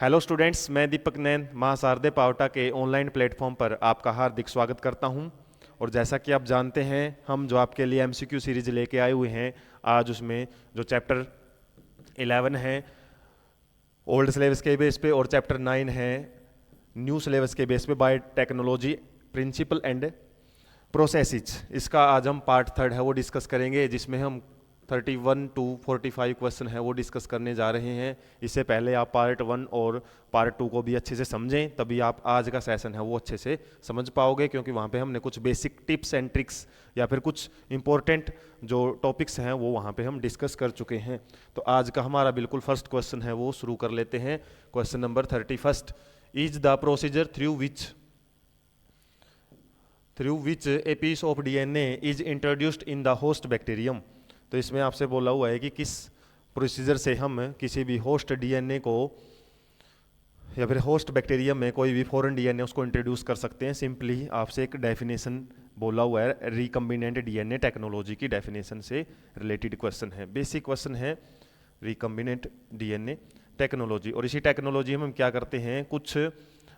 Hello students, मैं दीपक नैन महासारदे पावटा के online platform पर आपका हार्दिक स्वागत करता हूं। और जैसा कि आप जानते हैं, हम जो आपके लिए एमसीक्यू सीरीज लेके आए हुए हैं, आज उसमें जो चैप्टर 11 है ओल्ड सिलेबस के बेस पे और चैप्टर 9 है न्यू सिलेबस के बेस पे बायोटेक्नोलॉजी प्रिंसिपल एंड प्रोसेसिज, इसका आज हम पार्ट थर्ड है वो डिस्कस करेंगे, जिसमें हम 31 टू 45 क्वेश्चन है वो डिस्कस करने जा रहे हैं। इससे पहले आप पार्ट 1 और पार्ट 2 को भी अच्छे से समझें, तभी आप आज का सेशन है वो अच्छे से समझ पाओगे, क्योंकि वहाँ पे हमने कुछ बेसिक टिप्स एंड ट्रिक्स या फिर कुछ इंपॉर्टेंट जो टॉपिक्स हैं वो वहाँ पे हम डिस्कस कर चुके हैं। तो आज का हमारा बिल्कुल फर्स्ट क्वेश्चन है वो शुरू कर लेते हैं। Question number 31, is the procedure through which a piece of DNA is introduced in the host bacterium. तो इसमें आपसे बोला हुआ है कि किस प्रोसीजर से हम किसी भी होस्ट डीएनए को या फिर होस्ट बैक्टीरियम में कोई भी फॉरेन डीएनए उसको इंट्रोड्यूस कर सकते हैं। सिंपली आपसे एक डेफिनेशन बोला हुआ है, रिकम्बिनेंट डीएनए टेक्नोलॉजी की डेफिनेशन से रिलेटेड क्वेश्चन है। बेसिक क्वेश्चन है रिकम्बिनेंट डीएनए टेक्नोलॉजी। और इसी टेक्नोलॉजी में हम क्या करते हैं, कुछ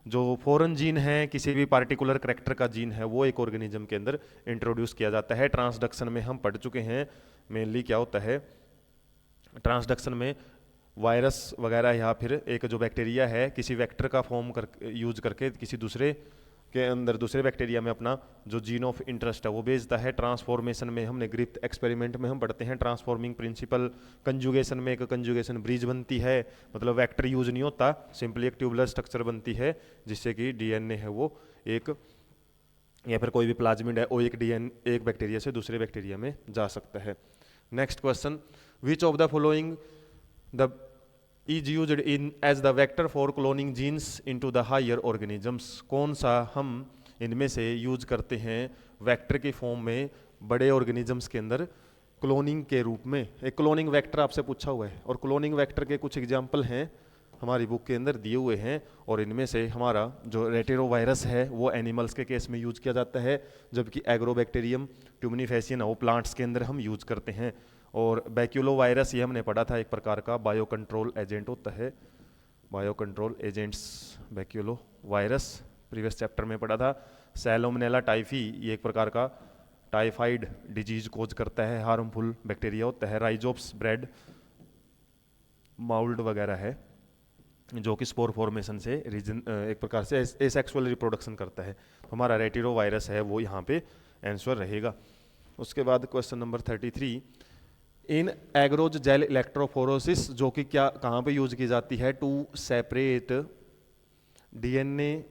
जो फॉरेन जीन है, किसी भी पार्टिकुलर करेक्टर का जीन है, वो एक ऑर्गेनिज्म के अंदर इंट्रोड्यूस किया जाता है। ट्रांसडक्शन में हम पढ़ चुके हैं मेनली क्या होता है। ट्रांसडक्शन में वायरस वगैरह या फिर एक जो बैक्टीरिया है किसी वेक्टर का फॉर्म कर यूज करके किसी दूसरे के अंदर दूसरे बैक्टीरिया में अपना जो जीन ऑफ इंटरेस्ट है वो भेजता है। ट्रांसफॉर्मेशन में हमने ग्रिफ्थ एक्सपेरिमेंट में हम पढ़ते हैं ट्रांसफॉर्मिंग प्रिंसिपल। कंजुगेशन में एक कंजुगेशन ब्रिज बनती है, मतलब वेक्टर यूज नहीं होता, सिंपली एक ट्यूबुलर स्ट्रक्चर बनती है जिससे कि डीएनए है वो एक या फिर कोई भी प्लाज्मिड है वो एक बैक्टीरिया से दूसरे बैक्टीरिया में जा सकता है। Next question, which of the following the is used in as the vector for cloning genes into the higher organisms. कौन सा हम इनमें से यूज करते हैं वेक्टर के फॉर्म में बड़े ऑर्गेनिजम्स के अंदर क्लोनिंग के रूप में। एक क्लोनिंग वेक्टर आपसे पूछा हुआ है और क्लोनिंग वेक्टर के कुछ एग्जाम्पल हैं हमारी बुक के अंदर दिए हुए हैं। और इनमें से हमारा जो रेटेरोवायरस है वो एनिमल्स के केस में यूज किया जाता है, जबकि एग्रोबैक्टीरियम ट्यूमिनिफेसियन वो प्लांट्स के अंदर हम यूज करते हैं। और बैक्यूलो वायरस ये हमने पढ़ा था, एक प्रकार का बायो कंट्रोल एजेंट होता है। Bio control agents baculovirus previous chapter में पढ़ा था। सैलोमोनेला टाइफी ये एक प्रकार का टाइफाइड डिजीज कोज करता है, हार्मफुल बैक्टीरिया होता है। राइजोप्स ब्रेड माउल्ड वगैरह है जो कि स्पोर फॉर्मेशन से रीजन एक प्रकार से एसेक्सुअल रिप्रोडक्शन करता है। तो हमारा रेटिरो वायरस है वो यहाँ पे आंसर रहेगा। उसके बाद question number 33, in agarose gel electrophoresis जो कि क्या कहाँ पे यूज की जाती है, to separate DNA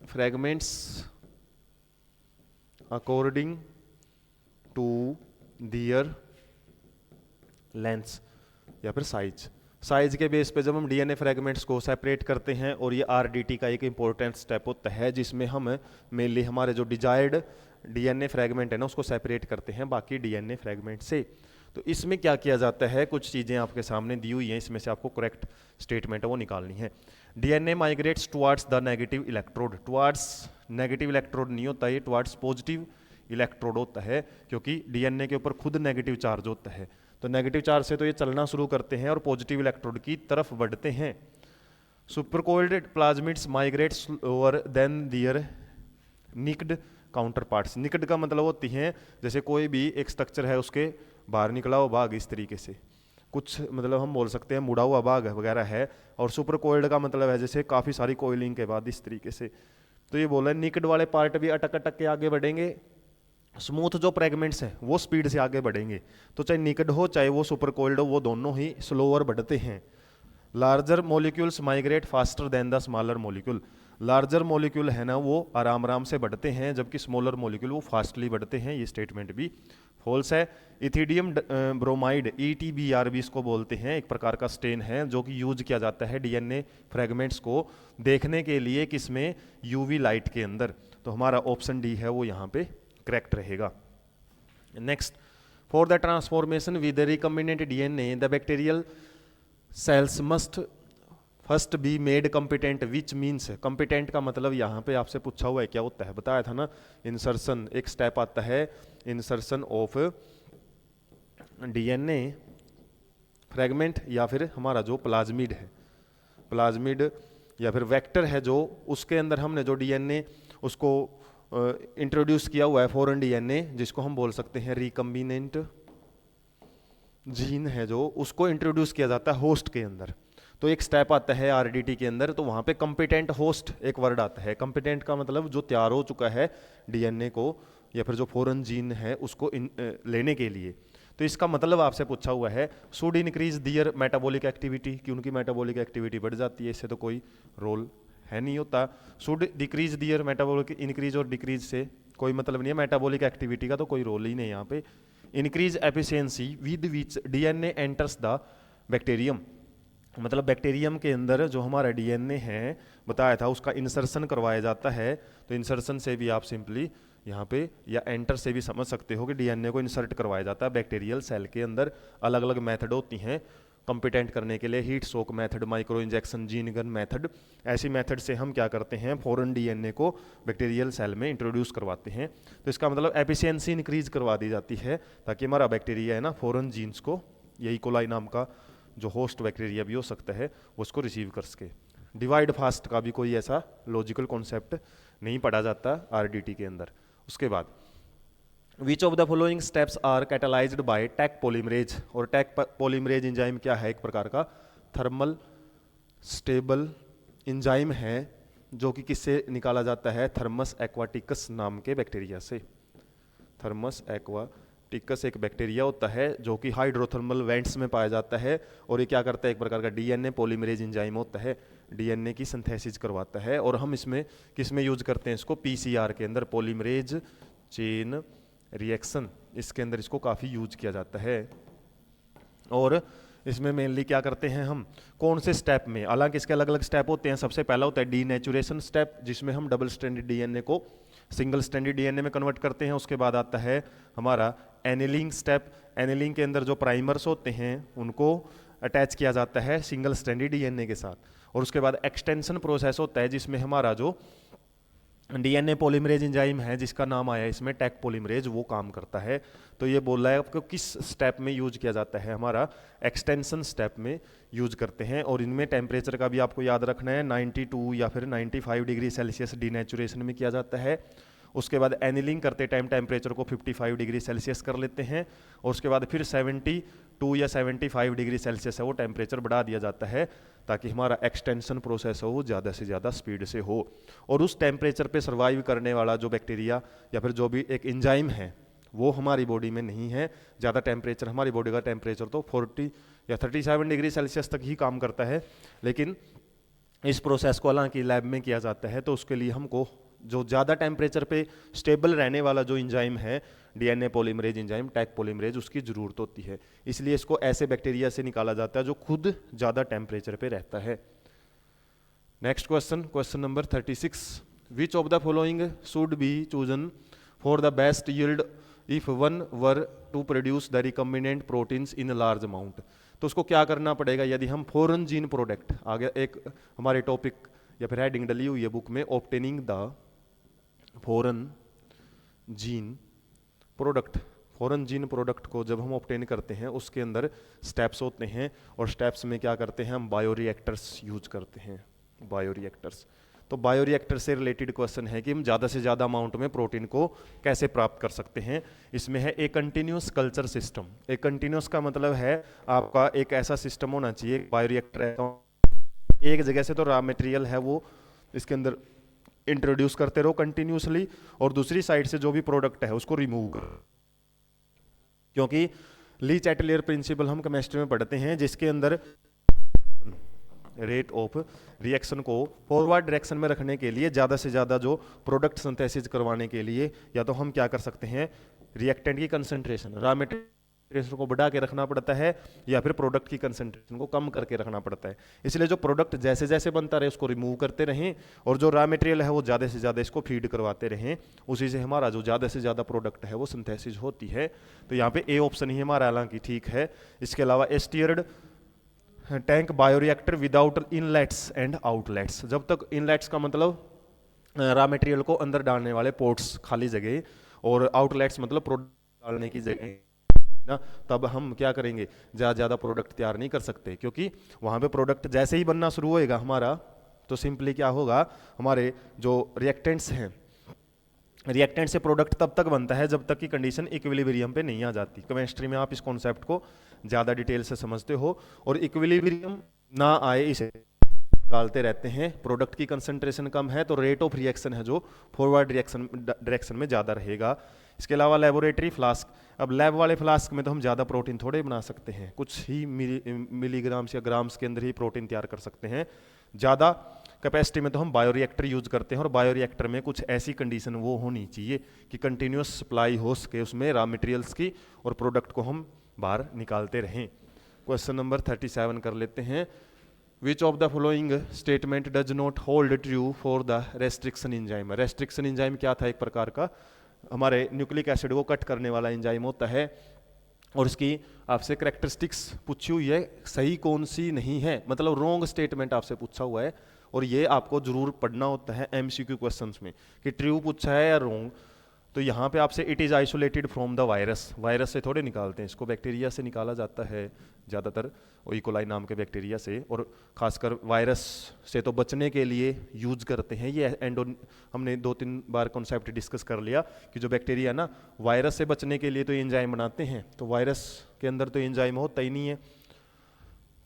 fragments according to their length या फिर साइज के बेस पे जब हम डीएनए फ्रेगमेंट्स को सेपरेट करते हैं, और ये आरडीटी का एक इंपॉर्टेंट स्टेप होता है जिसमें हम मेनली हमारे जो डिजायर्ड डीएनए फ्रेगमेंट है ना उसको सेपरेट करते हैं बाकी डीएनए फ्रेगमेंट से। तो इसमें क्या किया जाता है, कुछ चीज़ें आपके सामने दी हुई हैं, इसमें से आपको करेक्ट स्टेटमेंट है वो निकालनी है। DNA migrates towards the negative electrode. Towards negative electrode नहीं होता, ये टुवार्ड्स पॉजिटिव इलेक्ट्रोड होता है, क्योंकि डीएनए के ऊपर खुद नेगेटिव चार्ज होता है। तो नेगेटिव चार्ज से तो ये चलना शुरू करते हैं और पॉजिटिव इलेक्ट्रोड की तरफ बढ़ते हैं। Supercoiled plasmids migrate slower than their nicked counterparts. Nicked का मतलब होती हैं जैसे कोई भी एक स्ट्रक्चर है उसके बाहर निकला हुआ भाग, इस तरीके से कुछ मतलब हम बोल सकते हैं मुड़ा हुआ भाग वगैरह है। और सुपर कोइल्ड का मतलब है जैसे काफ़ी सारी कोइलिंग के बाद इस तरीके से। तो ये बोला निकट वाले पार्ट भी अटक अटक के आगे बढ़ेंगे, स्मूथ जो फ्रेगमेंट्स हैं वो स्पीड से आगे बढ़ेंगे। तो चाहे निकट हो चाहे वो सुपर कोइल्ड हो, वो दोनों ही स्लोअर बढ़ते हैं। Larger molecules migrate faster than the smaller molecule. Larger molecule है ना वो आराम आराम से बढ़ते हैं, जबकि स्मॉलर मॉलिक्यूल वो फास्टली बढ़ते हैं। ये स्टेटमेंट भी फॉल्स है। इथिडियम ब्रोमाइड ETBR भी इसको बोलते हैं, एक प्रकार का स्टेन है जो कि यूज किया जाता है डीएनए फ्रेगमेंट्स को देखने के लिए, किसमें, यूवी लाइट के अंदर। तो हमारा ऑप्शन डी है वो यहाँ पे करेक्ट रहेगा। Next, for the transformation with recombinant DNA the bacterial cells must first be made competent, which means. Competent का मतलब यहाँ पे आपसे पूछा हुआ है क्या होता है, बताया था ना, इंसर्शन एक स्टेप आता है, इंसर्शन ऑफ डीएनए फ्रेगमेंट या फिर हमारा जो प्लाज्मिड है प्लाज्मिड या फिर वेक्टर है जो, उसके अंदर हमने जो डीएनए उसको इंट्रोड्यूस किया हुआ है फॉरेन डीएनए, जिसको हम बोल सकते हैं रिकम्बिनेंट जीन है जो, उसको इंट्रोड्यूस किया जाता है होस्ट के अंदर। तो एक स्टेप आता है आरडीटी के अंदर, तो वहाँ पे कॉम्पिटेंट होस्ट एक वर्ड आता है। कॉम्पिटेंट का मतलब जो तैयार हो चुका है डीएनए को या फिर जो फॉरेन जीन है उसको लेने के लिए। तो इसका मतलब आपसे पूछा हुआ है should increase their metabolic activity, कि उनकी मेटाबॉलिक एक्टिविटी बढ़ जाती है, इससे तो कोई रोल है नहीं होता। Should decrease their metabolic, increase और डिक्रीज से कोई मतलब नहीं है, मेटाबॉलिक एक्टिविटी का तो कोई रोल ही नहीं है यहाँ पे। Increase efficiency with which DNA enters the bacterium, मतलब बैक्टीरियम के अंदर जो हमारा डीएनए है बताया था उसका इंसर्शन करवाया जाता है। तो इंसर्शन से भी आप सिंपली यहाँ पे या एंटर से भी समझ सकते हो कि डीएनए को इंसर्ट करवाया जाता है बैक्टीरियल सेल के अंदर। अलग अलग मेथड होती हैं कॉम्पिटेंट करने के लिए, heat shock method, micro injection, gene gun method. ऐसी मेथड से हम क्या करते हैं, फॉरेन डीएनए को बैक्टीरियल सेल में इंट्रोड्यूस करवाते हैं। तो इसका मतलब एफिशिएंसी इंक्रीज करवा दी जाती है ताकि हमारा बैक्टीरिया है ना फॉरेन जीन्स को, यही कोलाई नाम का जो होस्ट बैक्टीरिया भी हो सकता है, उसको रिसीव कर सके। डिवाइड फास्ट का भी कोई ऐसा लॉजिकल कॉन्सेप्ट नहीं पढ़ा जाता आरडीटी के अंदर। उसके बाद which of the following steps are catalysed by Taq polymerase, और टैक पॉलीमरेज एंजाइम क्या है, एक प्रकार का थर्मल स्टेबल एंजाइम है जो कि किससे निकाला जाता है, थर्मस एक्वाटिकस नाम के बैक्टीरिया से। थर्मस एक्वाटिकस एक बैक्टीरिया होता है जो कि हाइड्रोथर्मल वेंट्स में पाया जाता है, और ये क्या करता है, एक प्रकार का डीएनए पॉलीमरेज एंजाइम होता है, डीएनए की सिंथेसिस करवाता है। और हम इसमें किस में यूज करते हैं इसको, पीसीआर के अंदर, पॉलीमरेज चेन रिएक्शन, इसके अंदर इसको काफ़ी यूज किया जाता है। और इसमें मेनली क्या करते हैं हम, कौन से स्टेप में, हालांकि इसके अलग अलग स्टेप होते हैं। सबसे पहला होता है डीनेचुरेशन स्टेप, जिसमें हम डबल स्ट्रैंडेड डीएनए को सिंगल स्ट्रैंडेड डीएनए में कन्वर्ट करते हैं। उसके बाद आता है हमारा एनिलिंग स्टेप। एनिलिंग के अंदर जो प्राइमर्स होते हैं उनको अटैच किया जाता है सिंगल स्ट्रैंडेड डीएनए के साथ। और उसके बाद एक्सटेंशन प्रोसेस होता है जिसमें हमारा जो डीएनए पॉलीमरेज एंजाइम है जिसका नाम आया इसमें टैक पॉलीमरेज, वो काम करता है। तो ये बोल रहा है आपको किस स्टेप में यूज किया जाता है, हमारा एक्सटेंशन स्टेप में यूज करते हैं। और इनमें टेम्परेचर का भी आपको याद रखना है, 92 या फिर 95 डिग्री सेल्सियस डीनेचुरेशन में किया जाता है। उसके बाद एनिलिंग करते टाइम टेम्परेचर को 55 डिग्री सेल्सियस कर लेते हैं, और उसके बाद फिर 72 या 75 डिग्री सेल्सियस है वो टेम्परेचर बढ़ा दिया जाता है ताकि हमारा एक्सटेंशन प्रोसेस हो वो ज़्यादा से ज़्यादा स्पीड से हो। और उस टेम्परेचर पे सर्वाइव करने वाला जो बैक्टीरिया या फिर जो भी एक एंजाइम है वो हमारी बॉडी में नहीं है। ज़्यादा टेम्परेचर, हमारी बॉडी का टेम्परेचर तो 40 या 37 डिग्री सेल्सियस तक ही काम करता है, लेकिन इस प्रोसेस को हालांकि लैब में किया जाता है तो उसके लिए हमको जो ज़्यादा टेम्परेचर पे स्टेबल रहने वाला जो एंजाइम है DNA polymerase enzyme Taq polymerase, उसकी ज़रूरत होती है। इसलिए इसको ऐसे बैक्टीरिया से निकाला जाता है जो खुद ज़्यादा टेम्परेचर पे रहता है। Next question, question number 36, which of the following should be chosen for the best yield if one were to produce the recombinant proteins in large amount. तो उसको क्या करना पड़ेगा, यदि हम फॉरेन जीन प्रोडक्ट, आगे एक हमारे टॉपिक या फिर हेडिंग डली हुई है बुक में, obtaining the foreign gene product. Foreign gene product को जब हम ऑब्टेन करते हैं उसके अंदर स्टेप्स होते हैं, और स्टेप्स में क्या करते हैं हम बायोरिएक्टर्स यूज करते हैं, बायोरिएक्टर्स। तो बायोरिएक्टर से रिलेटेड क्वेश्चन है कि हम ज़्यादा से ज़्यादा अमाउंट में प्रोटीन को कैसे प्राप्त कर सकते हैं। इसमें है ए कंटिन्यूस कल्चर सिस्टम। एक कंटिन्यूस का मतलब है आपका एक ऐसा सिस्टम होना चाहिए, बायोरिएक्टर एक जगह से तो रॉ मटेरियल है वो इसके अंदर इंट्रोड्यूस करते रहो कंटिन्यूसली, और दूसरी साइड से जो भी प्रोडक्ट है उसको रिमूव करो। क्योंकि ली चैटलियर प्रिंसिपल हम केमिस्ट्री में पढ़ते हैं जिसके अंदर रेट ऑफ रिएक्शन को फॉरवर्ड डायरेक्शन में रखने के लिए ज़्यादा से ज़्यादा जो प्रोडक्ट सिंथेसिस करवाने के लिए या तो हम क्या कर सकते हैं, रिएक्टेंट की कंसंट्रेशन, रॉ मटेरियल को बढ़ा के रखना पड़ता है या फिर प्रोडक्ट की कंसंट्रेशन को कम करके रखना पड़ता है। इसलिए जो प्रोडक्ट जैसे जैसे बनता रहे उसको रिमूव करते रहें, और जो रॉ मटेरियल है वो ज़्यादा से ज़्यादा इसको फीड करवाते रहें, उसी से हमारा जो ज़्यादा से ज़्यादा प्रोडक्ट है वो सिंथेसिस होती है। तो यहाँ पे ए ऑप्शन ही हमारा हालांकि ठीक है। इसके अलावा steered tank bioreactor without inlets and outlets. जब तक इनलेट्स का मतलब रॉ मटेरियल को अंदर डालने वाले पोर्ट्स, खाली जगह, और आउटलेट्स मतलब प्रोडक्ट डालने की जगह ना, तब हम क्या करेंगे, ज़्यादा प्रोडक्ट तैयार नहीं कर सकते, क्योंकि वहाँ पे प्रोडक्ट जैसे ही बनना शुरू होएगा हमारा, तो सिंपली क्या होगा, हमारे जो रिएक्टेंट्स हैं, रिएक्टेंट से प्रोडक्ट तब तक बनता है जब तक कि कंडीशन इक्विलिब्रियम पे नहीं आ जाती। केमिस्ट्री में आप इस कॉन्सेप्ट को ज़्यादा डिटेल से समझते हो, और इक्विलिब्रियम ना आए इसे निकालते रहते हैं। प्रोडक्ट की कंसंट्रेशन कम है तो रेट ऑफ रिएक्शन है जो फॉरवर्ड डायरेक्शन में ज़्यादा रहेगा। इसके अलावा लेबोरेटरी फ्लास्क, अब लैब वाले फ्लास्क में तो हम ज़्यादा प्रोटीन थोड़े बना सकते हैं, कुछ ही मिलीग्राम्स या ग्राम्स के अंदर ही प्रोटीन तैयार कर सकते हैं। ज़्यादा कैपेसिटी में तो हम बायोरिएक्टर यूज़ करते हैं, और बायोरिएक्टर में कुछ ऐसी कंडीशन वो होनी चाहिए कि कंटिन्यूस सप्लाई हो सके उसमें रॉ मटेरियल्स की, और प्रोडक्ट को हम बाहर निकालते रहें। क्वेश्चन नंबर 37 कर लेते हैं। विच of the following statement does not hold true for the restriction enzyme. Restriction enzyme क्या था, एक प्रकार का हमारे न्यूक्लिक एसिड को कट करने वाला एंजाइम होता है, और इसकी आपसे करैक्टरिस्टिक्स पूछी हुई है, सही कौन सी नहीं है, मतलब रॉन्ग स्टेटमेंट आपसे पूछा हुआ है, और ये आपको जरूर पढ़ना होता है एमसीक्यू क्वेश्चंस में कि ट्रू पूछा है या रॉन्ग। तो यहाँ पे आपसे it is isolated from the virus, virus से थोड़े निकालते हैं इसको, बैक्टीरिया से निकाला जाता है ज़्यादातर, इकोलाई नाम के बैक्टीरिया से, और खासकर वायरस से तो बचने के लिए यूज करते हैं ये हमने 2-3 बार कॉन्सेप्ट डिस्कस कर लिया कि जो बैक्टीरिया ना वायरस से बचने के लिए तो एंजाइम बनाते हैं, तो वायरस के अंदर तो एंजाइम होता ही नहीं है।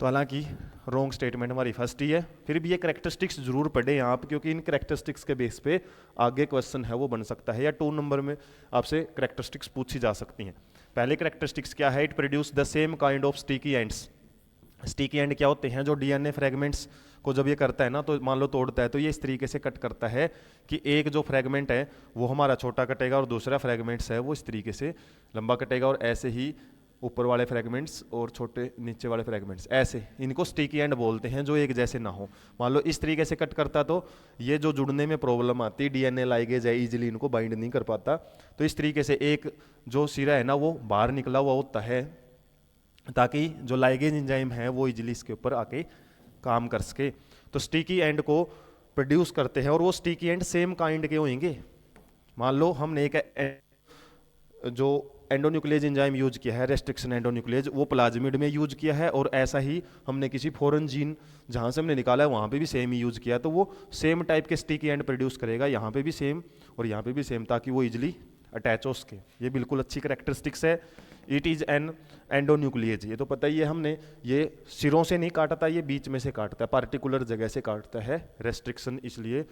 तो हालांकि रॉन्ग स्टेटमेंट हमारी फर्स्ट ही है, फिर भी ये करैक्टरिस्टिक्स जरूर पढ़े यहाँ पे, क्योंकि इन करैक्टरिस्टिक्स के बेस पे आगे क्वेश्चन है वो बन सकता है, या 2 नंबर में आपसे करैक्टरिस्टिक्स पूछी जा सकती हैं। पहले करैक्टरिस्टिक्स क्या है, it produce the same kind of sticky ends. Sticky and क्या होते हैं, जो डीएनए फ्रेगमेंट्स को जब ये करता है ना, तो मान लो तोड़ता है, तो ये इस तरीके से कट करता है कि एक जो फ्रेगमेंट है वो हमारा छोटा कटेगा, और दूसरा फ्रेगमेंट्स है वो इस तरीके से लंबा कटेगा, और ऐसे ही ऊपर वाले फ्रेगमेंट्स और छोटे नीचे वाले फ्रेगमेंट्स, ऐसे इनको स्टिकी एंड बोलते हैं, जो एक जैसे ना हो। मान लो इस तरीके से कट करता तो ये जो जुड़ने में प्रॉब्लम आती, डीएनए लाइगेज है, इजीली इनको बाइंड नहीं कर पाता, तो इस तरीके से एक जो सिरा है ना वो बाहर निकला हुआ होता है, ताकि जो लाइगेज एंजाइम है वो इजीली इसके ऊपर आके काम कर सके। तो स्टिकी एंड को प्रोड्यूस करते हैं, और वो स्टिकी एंड सेम काइंड के होंगे। मान लो हमने एक जो एंडोन्यूक्लियेज एंजाइम यूज किया है, रेस्ट्रिक्शन एंडोन्यूक्लियेज, वो प्लाज्मिड में यूज किया है, और ऐसा ही हमने किसी फॉरेन जीन जहाँ से हमने निकाला है वहाँ पे भी सेम ही यूज किया, तो वो सेम टाइप के स्टिकी एंड प्रोड्यूस करेगा, यहाँ पे भी सेम और यहाँ पे भी सेम, ताकि वो इजिली अटैच हो सके। ये बिल्कुल अच्छी करेक्टरिस्टिक्स है। इट इज़ एन एंडोन्यूक्लियेज, ये तो पता ही है हमने, ये सिरों से नहीं काटता, ये बीच में से काटता है, पार्टिकुलर जगह से काटता है। रेस्ट्रिक्शन इसलिए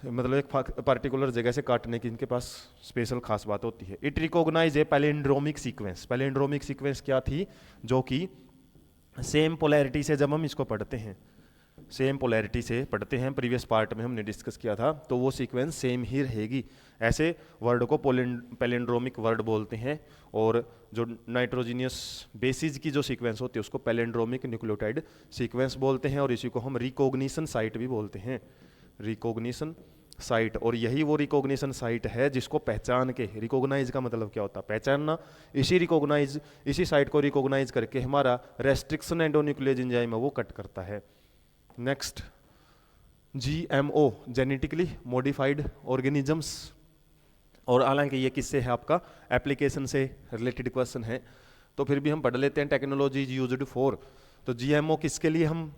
मतलब एक पार्टिकुलर जगह से काटने की इनके पास स्पेशल खास बात होती है। It recognise a palindromic sequence. Palindromic sequence क्या थी, जो कि सेम पोलैरिटी से जब हम इसको पढ़ते हैं, सेम पोलैरिटी से पढ़ते हैं, प्रीवियस पार्ट में हमने डिस्कस किया था, तो वो सीक्वेंस सेम ही रहेगी। ऐसे वर्ड को पैलिंड्रोमिक वर्ड बोलते हैं, और जो नाइट्रोजीनियस बेसिस की जो सीक्वेंस होती है उसको पैलिंड्रोमिक न्यूक्लियोटाइड सीक्वेंस बोलते हैं, और इसी को हम रिकॉग्निशन साइट भी बोलते हैं, रिकॉग्निशन साइट। और यही वो रिकॉग्निशन साइट है जिसको पहचान के, रिकॉग्नाइज का मतलब क्या होता है, पहचानना, इसी साइट को रिकॉग्नाइज करके हमारा रेस्ट्रिक्शन एंडोन्यूक्लियेज एंजाइम है वो कट करता है। Next, GMO, genetically modified organisms, और हालांकि ये किससे है, आपका एप्लीकेशन से रिलेटेड क्वेश्चन है, तो फिर भी हम पढ़ लेते हैं। टेक्नोलॉजी यूज्ड फॉर, तो जीएमओ किसके लिए हम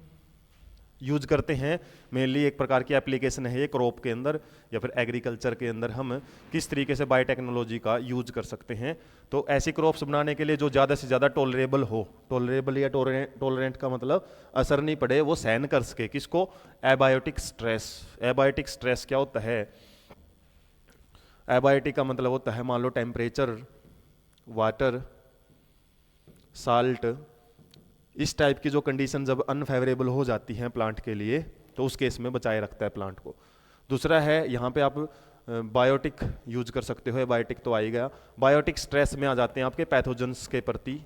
यूज करते हैं, मेनली एक प्रकार की एप्लीकेशन है ये क्रॉप के अंदर या फिर एग्रीकल्चर के अंदर, हम किस तरीके से बायोटेक्नोलॉजी का यूज कर सकते हैं। तो ऐसी क्रॉप्स बनाने के लिए जो ज़्यादा से ज़्यादा टॉलरेबल हो, टॉलरेबल या टॉलरेंट का मतलब असर नहीं पड़े, वो सहन कर सके, किसको, एबायोटिक स्ट्रेस। एबायोटिक स्ट्रेस क्या होता है, एबायोटिक का मतलब होता है, मान लो टेम्परेचर, वाटर, साल्ट, इस टाइप की जो कंडीशन जब अनफेवरेबल हो जाती हैं प्लांट के लिए, तो उस केस में बचाए रखता है प्लांट को। दूसरा है यहाँ पे आप बायोटिक यूज कर सकते हो, बायोटिक तो आ ही गया। बायोटिक स्ट्रेस में आ जाते हैं आपके पैथोजेंस के प्रति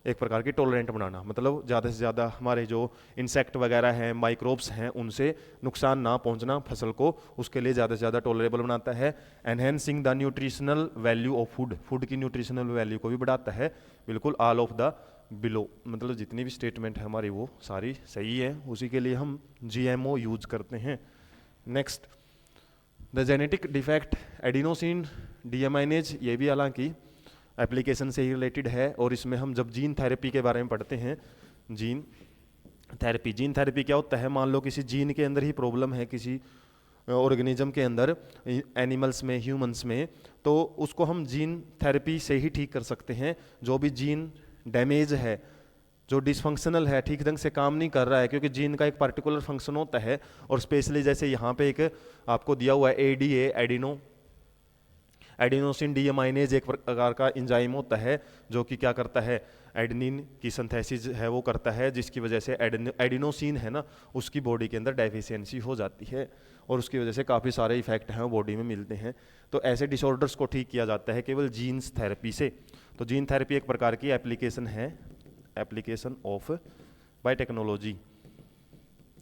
एक प्रकार की टॉलरेंट बनाना, मतलब ज़्यादा से ज़्यादा हमारे जो इंसेक्ट वगैरह हैं, माइक्रोब्स हैं, उनसे नुकसान ना पहुंचना फसल को, उसके लिए ज़्यादा से ज़्यादा टॉलरेबल बनाता है। Enhancing the nutritional value of food, food की न्यूट्रिशनल वैल्यू को भी बढ़ाता है। बिल्कुल ऑल ऑफ द बिलो, मतलब जितनी भी स्टेटमेंट है हमारी वो सारी सही है, उसी के लिए हम जीएमओ यूज करते हैं। Next, the genetic defect adenosine deaminase, ये भी हालांकि एप्लीकेशन से ही रिलेटेड है। और इसमें हम जब जीन थेरेपी के बारे में पढ़ते हैं, जीन थेरेपी क्या होता है, मान लो किसी जीन के अंदर ही प्रॉब्लम है किसी ऑर्गेनिज्म के अंदर, एनिमल्स में, ह्यूमंस में, तो उसको हम जीन थेरेपी से ही ठीक कर सकते हैं। जो भी जीन डैमेज है, जो डिसफंक्शनल है, ठीक ढंग से काम नहीं कर रहा है, क्योंकि जीन का एक पर्टिकुलर फंक्शन होता है, और स्पेशली जैसे यहाँ पे एक आपको दिया हुआ है एडीए, एडिनोसिन डीएमाइनेज एक प्रकार का एंजाइम होता है जो कि क्या करता है, एडेनिन की सिंथेसिस है वो करता है, जिसकी वजह से एडिनोसिन है ना, उसकी बॉडी के अंदर डेफिशिएंसी हो जाती है, और उसकी वजह से काफ़ी सारे इफेक्ट हैं वो बॉडी में मिलते हैं। तो ऐसे डिसऑर्डर्स को ठीक किया जाता है केवल जीन्स थेरेपी से। तो जीन थेरेपी एक प्रकार की एप्लीकेशन है, एप्लीकेशन ऑफ बायोटेक्नोलॉजी।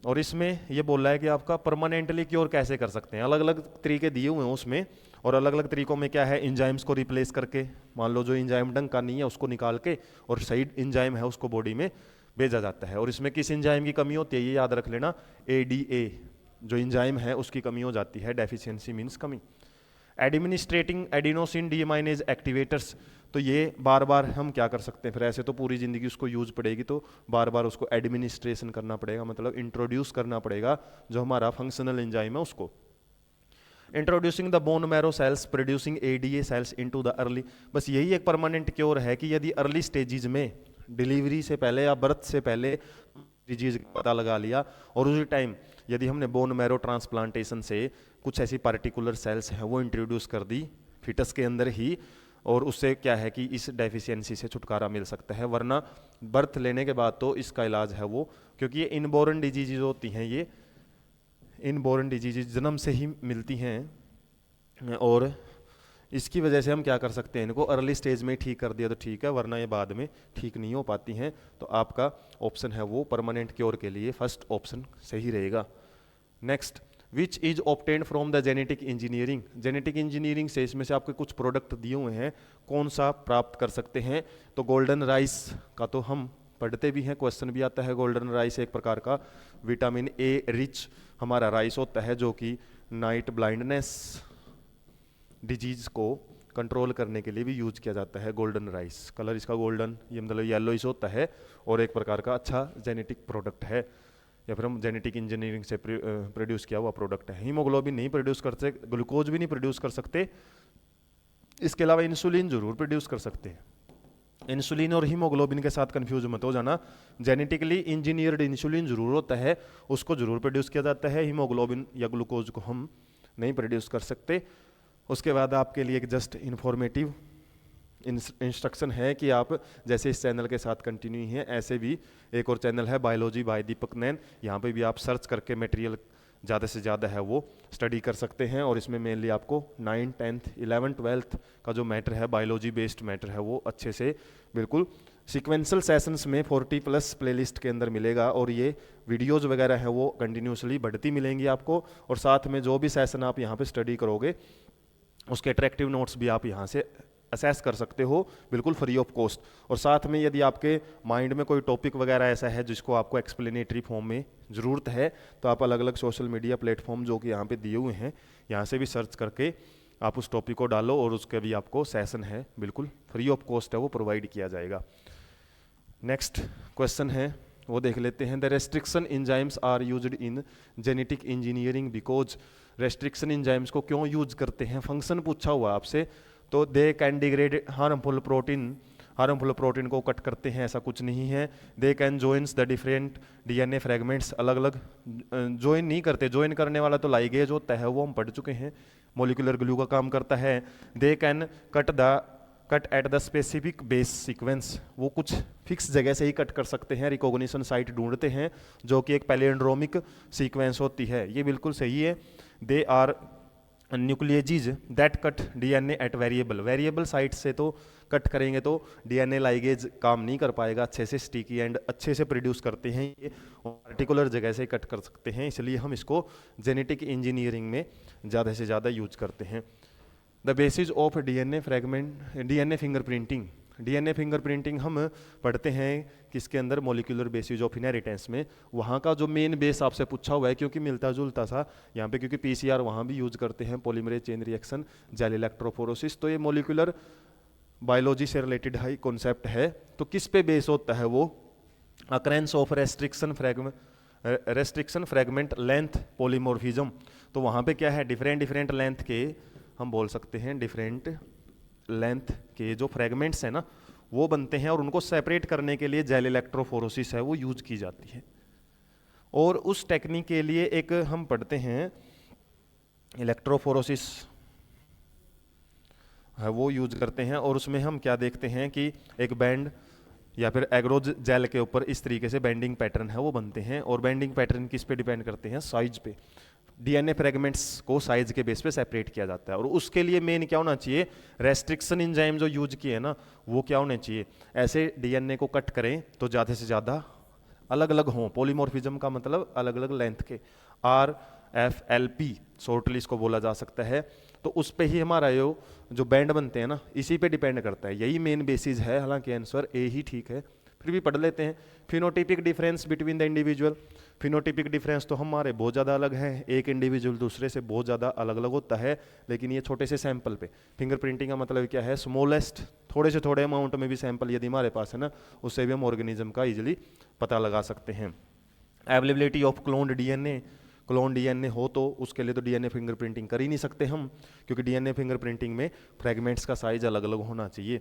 और इसमें ये बोल रहा है कि आपका परमानेंटली क्योर कैसे कर सकते हैं, अलग अलग तरीके दिए हुए हैं उसमें, और अलग अलग तरीकों में क्या है, इंजाइम्स को रिप्लेस करके, मान लो जो इंजाइम ढंग का नहीं है उसको निकाल के और सही इंजाइम है उसको बॉडी में भेजा जाता है। और इसमें किस इंजाइम की कमी होती है ये याद रख लेना, एडीए जो इंजाइम है उसकी कमी हो जाती है, डेफिशिएंसी मींस कमी। एडमिनिस्ट्रेटिंग एडिनोसिन डीएमाइनेज एक्टिवेटर्स, तो ये बार बार हम क्या कर सकते हैं, फिर ऐसे तो पूरी ज़िंदगी उसको यूज पड़ेगी, तो बार बार उसको एडमिनिस्ट्रेशन करना पड़ेगा, मतलब इंट्रोड्यूस करना पड़ेगा जो हमारा फंक्शनल एंजाइम है उसको। Introducing the bone marrow cells producing ADA cells into the early, बस यही एक परमानेंट क्योर है कि यदि अर्ली स्टेजेस में, डिलीवरी से पहले या बर्थ से पहले डिजीज का पता लगा लिया, और उसी टाइम यदि हमने बोन मैरो ट्रांसप्लांटेशन से कुछ ऐसी पार्टिकुलर सेल्स हैं वो इंट्रोड्यूस कर दी फिटस के अंदर ही, और उससे क्या है कि इस डेफिशिएंसी से छुटकारा मिल सकता है। वरना बर्थ लेने के बाद तो इसका इलाज है वो, क्योंकि ये इनबोर्न डिजीज होती हैं, ये इनबोर्न डिजीज जन्म से ही मिलती हैं, और इसकी वजह से हम क्या कर सकते हैं, इनको अर्ली स्टेज में ठीक कर दिया तो ठीक है, वरना ये बाद में ठीक नहीं हो पाती हैं। तो आपका ऑप्शन है वो परमानेंट क्योर के लिए फर्स्ट ऑप्शन सही रहेगा। Next, which is obtained from the genetic engineering, genetic engineering से इसमें से आपके कुछ प्रोडक्ट दिए हुए हैं, कौन सा प्राप्त कर सकते हैं। तो गोल्डन राइस का तो हम पढ़ते भी हैं, क्वेश्चन भी आता है। गोल्डन राइस एक प्रकार का विटामिन ए रिच हमारा राइस होता है, जो कि नाइट ब्लाइंडनेस डिजीज को कंट्रोल करने के लिए भी यूज किया जाता है। गोल्डन राइस, कलर इसका गोल्डन, ये मतलब येलोइश होता है, और एक प्रकार का अच्छा जेनेटिक प्रोडक्ट है, या फिर हम जेनेटिक इंजीनियरिंग से प्रोड्यूस किया हुआ प्रोडक्ट है। हीमोग्लोबिन नहीं प्रोड्यूस कर सकते, ग्लूकोज भी नहीं प्रोड्यूस कर सकते, इसके अलावा इंसुलिन जरूर प्रोड्यूस कर सकते हैं। इंसुलिन और हीमोग्लोबिन के साथ कंफ्यूज मत हो जाना, जेनेटिकली इंजीनियर्ड इंसुलिन जरूर होता है, उसको जरूर प्रोड्यूस किया जाता है, हीमोग्लोबिन या ग्लूकोज को हम नहीं प्रोड्यूस कर सकते। उसके बाद आपके लिए एक जस्ट इन्फॉर्मेटिव इंस्ट्रक्शन है कि आप जैसे इस चैनल के साथ कंटिन्यू हैं, ऐसे भी एक और चैनल है बायोलॉजी बाय दीपक नैन, यहाँ पे भी आप सर्च करके मटेरियल ज़्यादा से ज़्यादा है वो स्टडी कर सकते हैं। और इसमें मेनली आपको 9th 10th 11th 12th का जो मैटर है, बायोलॉजी बेस्ड मैटर है, वो अच्छे से बिल्कुल सीक्वेंशियल सेशंस में 40+ प्लेलिस्ट के अंदर मिलेगा, और ये वीडियोज़ वगैरह है वो कंटिन्यूसली बढ़ती मिलेंगी आपको। और साथ में जो भी सेशन आप यहाँ पे स्टडी करोगे उसके अट्रैक्टिव नोट्स भी आप यहाँ से असेस कर सकते हो, बिल्कुल फ्री ऑफ कॉस्ट। और साथ में यदि आपके माइंड में कोई टॉपिक वगैरह ऐसा है जिसको आपको एक्सप्लेनेटरी फॉर्म में ज़रूरत है, तो आप अलग अलग सोशल मीडिया प्लेटफॉर्म जो कि यहाँ पे दिए हुए हैं, यहाँ से भी सर्च करके आप उस टॉपिक को डालो, और उसके भी आपको सेशन है बिल्कुल फ्री ऑफ कॉस्ट है वो प्रोवाइड किया जाएगा। नेक्स्ट क्वेश्चन है वो देख लेते हैं। The restriction enzymes are used in genetic engineering because, restriction enzymes को क्यों यूज करते हैं, फंक्शन पूछा हुआ आपसे। तो they can degrade harmful protein को कट करते हैं, ऐसा कुछ नहीं है। They can joins the different DNA fragments, अलग अलग ज्वाइन नहीं करते, ज्वाइन करने वाला तो लाइगेज होता है वो हम पढ़ चुके हैं, मॉलिक्यूलर ग्लू का काम करता है। They can cut at the specific base sequence, वो कुछ फिक्स जगह से ही कट कर सकते हैं, रिकॉग्निशन साइट ढूंढते हैं जो कि एक पैलिंड्रोमिक सीक्वेंस होती है, ये बिल्कुल सही है। They are nucleases that cut DNA at variable site से तो कट करेंगे तो डीएनए लाइगेज काम नहीं कर पाएगा अच्छे से, स्टिकी एंड अच्छे से प्रोड्यूस करते हैं ये, पर्टिकुलर जगह से कट कर सकते हैं, इसलिए हम इसको जेनेटिक इंजीनियरिंग में ज़्यादा से ज़्यादा यूज करते हैं। The basis of DNA fragment, DNA fingerprinting, DNA fingerprinting हम पढ़ते हैं किसके अंदर, मॉलिक्यूलर बेसिस ऑफ इनहेरिटेंस में। वहाँ का जो मेन बेस आपसे पूछा हुआ है, क्योंकि मिलता जुलता सा यहाँ पे, क्योंकि पीसीआर वहाँ भी यूज करते हैं, polymerase chain reaction, jail electrophoresis, तो ये मॉलिक्यूलर बायोलॉजी से रिलेटेड हाई कॉन्सेप्ट है। तो किस पे बेस होता है वो? Occurrence of restriction fragment length polymorphism. तो वहाँ पे क्या है, डिफरेंट लेंथ के, हम बोल सकते हैं डिफरेंट लेंथ के जो फ्रेगमेंट्स हैं ना वो बनते हैं, और उनको सेपरेट करने के लिए जेल इलेक्ट्रोफोरोसिस है वो यूज की जाती है। और उस टेक्निक के लिए एक हम पढ़ते हैं इलेक्ट्रोफोरोसिस है वो यूज करते हैं, और उसमें हम क्या देखते हैं कि एक बैंड या फिर एग्रोज जेल के ऊपर इस तरीके से बेंडिंग पैटर्न है वो बनते हैं, और बेंडिंग पैटर्न किस पे डिपेंड करते हैं? साइज पे। डीएनए फ्रेगमेंट्स को साइज के बेस पे सेपरेट किया जाता है, और उसके लिए मेन क्या होना चाहिए? रेस्ट्रिक्शन एंजाइम जो यूज किए हैं ना वो क्या होने चाहिए? ऐसे डीएनए को कट करें तो ज़्यादा से ज़्यादा अलग अलग हों, पॉलीमॉर्फिज्म का मतलब अलग अलग लेंथ के, RFLP शॉर्टली इसको बोला जा सकता है। तो उस पे ही हमारा जो बैंड बनते हैं ना इसी पे डिपेंड करता है, यही मेन बेसिस है। हालांकि आंसर ए ही ठीक है, फिर भी पढ़ लेते हैं। Phenotypic difference between the individual. Phenotypic difference तो हमारे बहुत ज़्यादा अलग है, एक इंडिविजुअल दूसरे से बहुत ज़्यादा अलग अलग होता है, लेकिन ये छोटे से सैंपल पे। फिंगरप्रिंटिंग का मतलब क्या है? स्मॉलेस्ट, थोड़े से थोड़े अमाउंट में भी सैंपल यदि हमारे पास है ना उससे भी हम ऑर्गेनिज्म का इजिली पता लगा सकते हैं। Availability of cloned DNA. Clone DNA हो तो उसके लिए तो डीएनए फिंगरप्रिंटिंग कर ही नहीं सकते हम, क्योंकि डीएनए फिंगरप्रिंटिंग में फ्रेगमेंट्स का साइज अलग अलग होना चाहिए।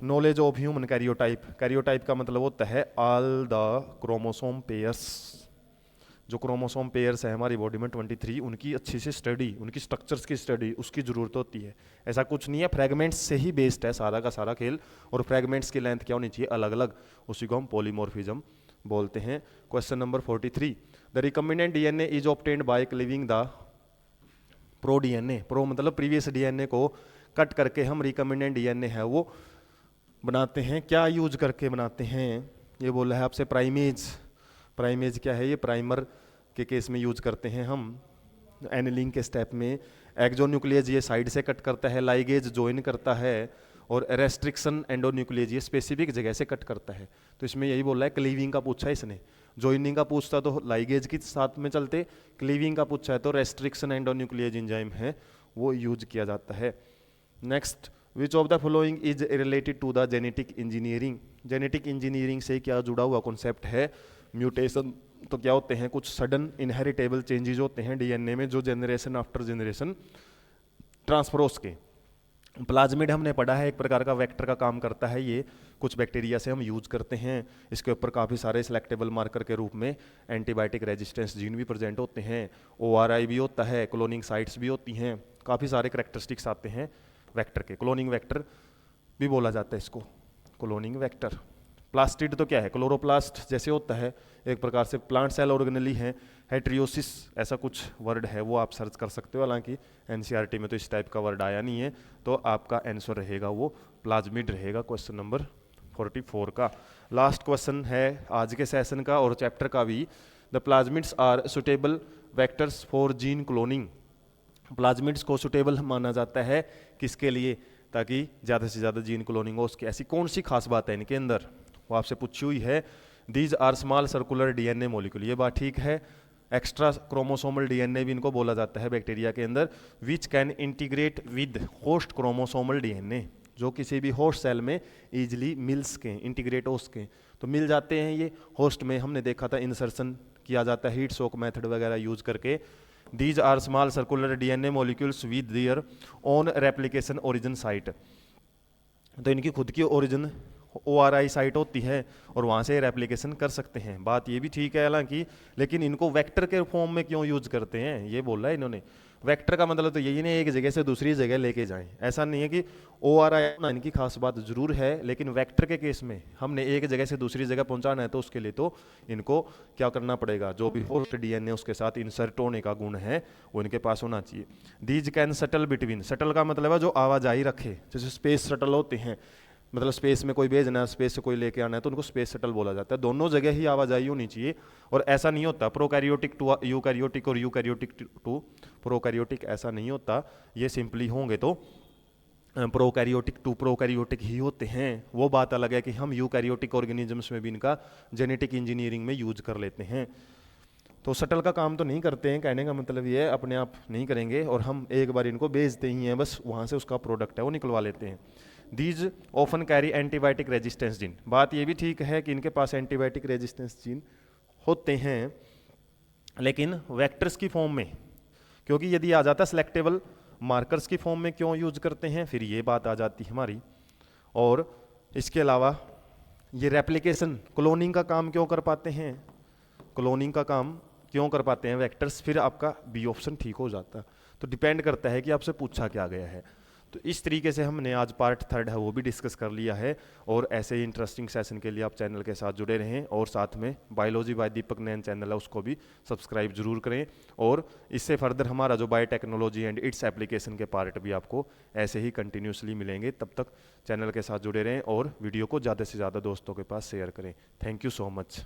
Knowledge of human karyotype. Karyotype का मतलब होता है ऑल द क्रोमोसोम पेयर्स। जो क्रोमोसोम पेयर्स है हमारी बॉडी में 23, उनकी अच्छी से स्टडी, उनकी स्ट्रक्चर्स की स्टडी उसकी ज़रूरत होती है। ऐसा कुछ नहीं है, फ्रेगमेंट्स से ही बेस्ड है सारा का सारा खेल, और फ्रेगमेंट्स की लेंथ क्या होनी चाहिए? अलग अलग, उसी को हम पॉलीमॉर्फिज्म बोलते हैं। Question number 43, the recombinant DNA is obtained by cleaving the pro DNA. Pro मतलब प्रीवियस डीएनए को कट करके हम रिकम्बिनेंट डीएनए है वो बनाते हैं। क्या यूज करके बनाते हैं? ये बोला है आपसे प्राइमेज। प्राइमेज क्या है? ये प्राइमर के केस में यूज करते हैं हम। एनिलिंग के स्टेप में एक्सोन्यूक्लियस ये साइड से कट करता है, लाइगेज ज्वाइन करता है, और रेस्ट्रिक्शन एंडोन्यूक्लियस ये स्पेसिफिक जगह से कट करता है। तो इसमें यही बोला है, क्लीविंग का पूछा है इसने। ज्वाइनिंग का पूछता तो लाइगेज के साथ में चलते, क्लीविंग का पूछा है तो रेस्ट्रिक्शन एंडोन्यूक्लियस एंजाइम है वो यूज किया जाता है। Next, which of the following is related to the genetic engineering. Genetic engineering से क्या जुड़ा हुआ कॉन्सेप्ट है? म्यूटेशन। तो क्या होते हैं? कुछ सडन इनहेरिटेबल चेंजेस होते हैं डीएनए में जो जनरेशन आफ्टर जनरेशन ट्रांसफर हो सके। प्लाज्मिड हमने पढ़ा है, एक प्रकार का वेक्टर का काम करता है, ये कुछ बैक्टीरिया से हम यूज करते हैं। इसके ऊपर काफ़ी सारे सिलेक्टेबल मार्कर के रूप में एंटीबायोटिक रेजिस्टेंस जीन भी प्रेजेंट होते हैं, ORI भी होता है, क्लोनिंग साइट्स भी होती हैं, काफ़ी सारे करेक्टरिस्टिक्स आते हैं वेक्टर के। क्लोनिंग वेक्टर भी बोला जाता है इसको, क्लोनिंग वेक्टर। प्लास्टिड तो क्या है? क्लोरोप्लास्ट जैसे होता है, एक प्रकार से प्लांट सेल ऑर्गेनेली है। हेट्रियोसिस ऐसा कुछ वर्ड है वो आप सर्च कर सकते हो, हालांकि एनसीईआरटी में तो इस टाइप का वर्ड आया नहीं है, तो आपका आंसर रहेगा वो प्लाज्मिड रहेगा क्वेश्चन नंबर 44 का। लास्ट क्वेश्चन है आज के सेशन का और चैप्टर का भी। The plasmids are suitable vectors for gene cloning. Plasmids को सुटेबल माना जाता है किसके लिए? ताकि ज़्यादा से ज़्यादा जीन क्लोनिंग हो। उसकी ऐसी कौन सी खास बात है इनके अंदर, वो आपसे पूछी हुई है। These are small circular DNA molecule, ये बात ठीक है। एक्स्ट्रा क्रोमोसोमल डीएनए भी इनको बोला जाता है बैक्टीरिया के अंदर। Which can integrate with host chromosomal DNA, जो किसी भी होस्ट सेल में इजिली मिल सकें, इंटीग्रेट हो सकें। तो मिल जाते हैं ये होस्ट में, हमने देखा था इंसर्शन किया जाता है हीट शॉक मेथड वगैरह यूज करके। These are small circular DNA molecules with their own replication origin site। तो इनकी खुद की ओरिजिन ORI साइट होती है और वहाँ से रेप्लिकेशन कर सकते हैं, बात ये भी ठीक है हालांकि। लेकिन इनको वेक्टर के फॉर्म में क्यों यूज करते हैं ये बोला है इन्होंने। वेक्टर का मतलब तो यही नहीं एक जगह से दूसरी जगह लेके जाएं, ऐसा नहीं है कि ORI ना, इनकी खास बात जरूर है, लेकिन वेक्टर के केस में हमने एक जगह से दूसरी जगह पहुंचाना है तो उसके लिए तो इनको क्या करना पड़ेगा, जो भी होस्ट डीएनए उसके साथ इंसर्ट होने का गुण है वो इनके पास होना चाहिए। These can subtle between, subtle का मतलब है जो आवाजाही रखे, जैसे स्पेस सटल होते हैं, मतलब स्पेस में कोई भेजना है, स्पेस से कोई लेके आना है तो उनको स्पेस शटल बोला जाता है। दोनों जगह ही आवाजाही होनी चाहिए, और ऐसा नहीं होता प्रोकैरियोटिक टू यूकैरियोटिक और यूकैरियोटिक टू प्रोकैरियोटिक, ऐसा नहीं होता। ये सिंपली होंगे तो प्रोकैरियोटिक टू प्रोकैरियोटिक ही होते हैं। वो बात अलग है कि हम यूकैरियोटिक ऑर्गेनिजम्स में भी इनका जेनेटिक इंजीनियरिंग में यूज कर लेते हैं। तो शटल का काम तो नहीं करते हैं, कहने का मतलब ये है अपने आप नहीं करेंगे, और हम एक बार इनको बेचते ही हैं, बस वहाँ से उसका प्रोडक्ट है वो निकलवा लेते हैं। These often carry antibiotic resistance gene. बात ये भी ठीक है कि इनके पास एंटीबायोटिक रेजिस्टेंस जीन होते हैं, लेकिन वेक्टर्स की फॉर्म में, क्योंकि यदि आ जाता सिलेक्टेबल मार्कर्स की फॉर्म में क्यों यूज करते हैं, फिर ये बात आ जाती है हमारी। और इसके अलावा ये रेप्लिकेशन क्लोनिंग का काम क्यों कर पाते हैं, क्लोनिंग का काम क्यों कर पाते हैं वेक्टर्स, फिर आपका बी ऑप्शन ठीक हो जाता। तो डिपेंड करता है कि आपसे पूछा क्या गया है। तो इस तरीके से हमने आज पार्ट 3 है वो भी डिस्कस कर लिया है। और ऐसे ही इंटरेस्टिंग सेशन के लिए आप चैनल के साथ जुड़े रहें, और साथ में biology by Deepak Nain channel है उसको भी सब्सक्राइब जरूर करें। और इससे फर्दर हमारा जो बायोटेक्नोलॉजी एंड इट्स एप्लीकेशन के पार्ट भी आपको ऐसे ही कंटिन्यूसली मिलेंगे। तब तक चैनल के साथ जुड़े रहें और वीडियो को ज़्यादा से ज़्यादा दोस्तों के पास शेयर करें। Thank you so much.